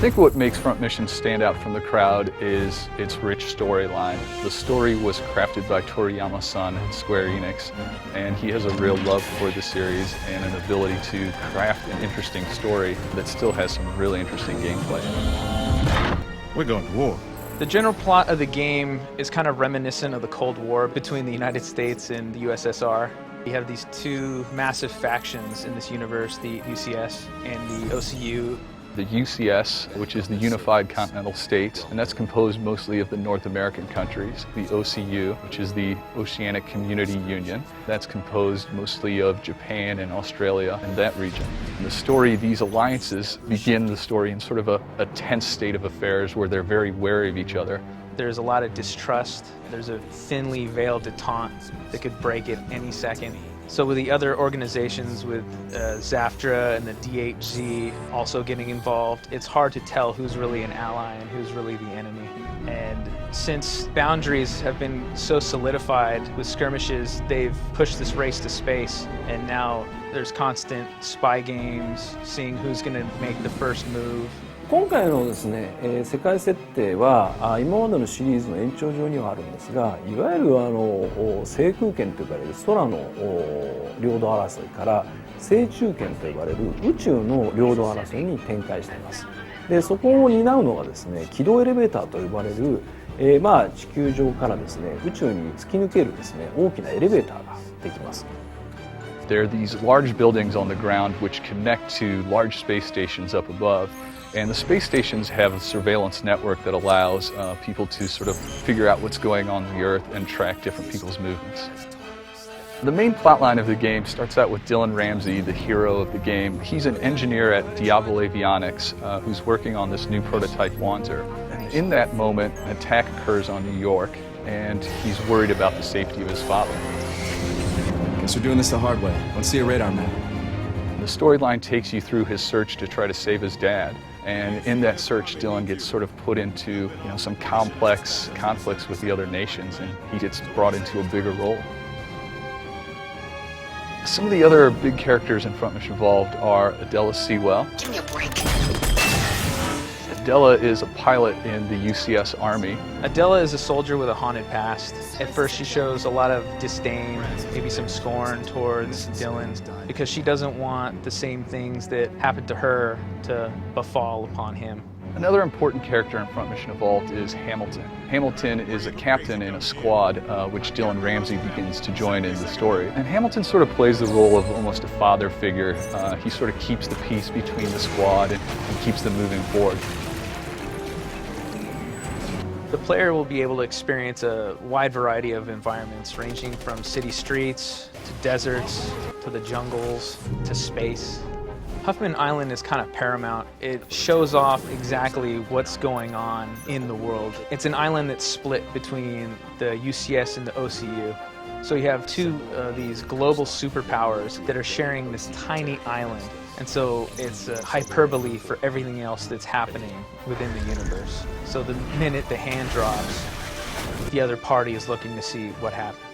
think what makes Front Mission stand out from the crowd is its rich storyline. The story was crafted by Toriyama-san at Square Enix, and he has a real love for the series and an ability to craft an interesting story that still has some really interesting gameplay. We're going to war. The general plot of the game is kind of reminiscent of the Cold War between the United States and the USSR. You have these two massive factions in this universe, the UCS and the OCU. The UCS, which is the Unified Continental States, and that's composed mostly of the North American countries. The OCU, which is the Oceanic Community Union, that's composed mostly of Japan and Australia and that region. In the story, these alliances begin the story in sort of a tense state of affairs where they're very wary of each other. There's a lot of distrust. There's a thinly veiled detente that could break at any second. So with the other organizations, with ZAFTRA and the DHZ also getting involved, it's hard to tell who's really an ally and who's really the enemy. And since boundaries have been so solidified with skirmishes, they've pushed this race to space, and now there's constant spy games, seeing who's going to make the first move. 今回のですね、世界設定は今までのシリーズの延長上にはあるんですが、いわゆる制空権と呼ばれる空の領土争いから制中権と呼ばれる宇宙の領土争いに展開しています。で、そこを担うのがですね、軌道エレベーターと呼ばれる、地球上からですね、宇宙に突き抜けるですね、大きなエレベーターができます。There are these large buildings on the ground which connect to large space stations up above. And the space stations have a surveillance network that allows people to sort of figure out what's going on the Earth and track different people's movements. The main plotline of the game starts out with Dylan Ramsey, the hero of the game. He's an engineer at Diablo Avionics who's working on this new prototype Wanzer. And in that moment, an attack occurs on New York, and he's worried about the safety of his father. Guess we're doing this the hard way. Let's see a radar map. The storyline takes you through his search to try to save his dad. And in that search, Dylan gets sort of put into some complex conflicts with the other nations, and he gets brought into a bigger role. Some of the other big characters in Front Mission Evolved are Adela Sewell. Give me a break. Adela is a pilot in the UCS Army. Adela is a soldier with a haunted past. At first she shows a lot of disdain, maybe some scorn towards Dylan, because she doesn't want the same things that happened to her to befall upon him. Another important character in Front Mission Evolved is Hamilton. Hamilton is a captain in a squad which Dylan Ramsey begins to join in the story. And Hamilton sort of plays the role of almost a father figure. He sort of keeps the peace between the squad and keeps them moving forward. The player will be able to experience a wide variety of environments, ranging from city streets, to deserts, to the jungles, to space. Huffman Island is kind of paramount. It shows off exactly what's going on in the world. It's an island that's split between the UCS and the OCU. So you have two of these global superpowers that are sharing this tiny island. And so it's a hyperbole for everything else that's happening within the universe. So the minute the hand drops, the other party is looking to see what happened.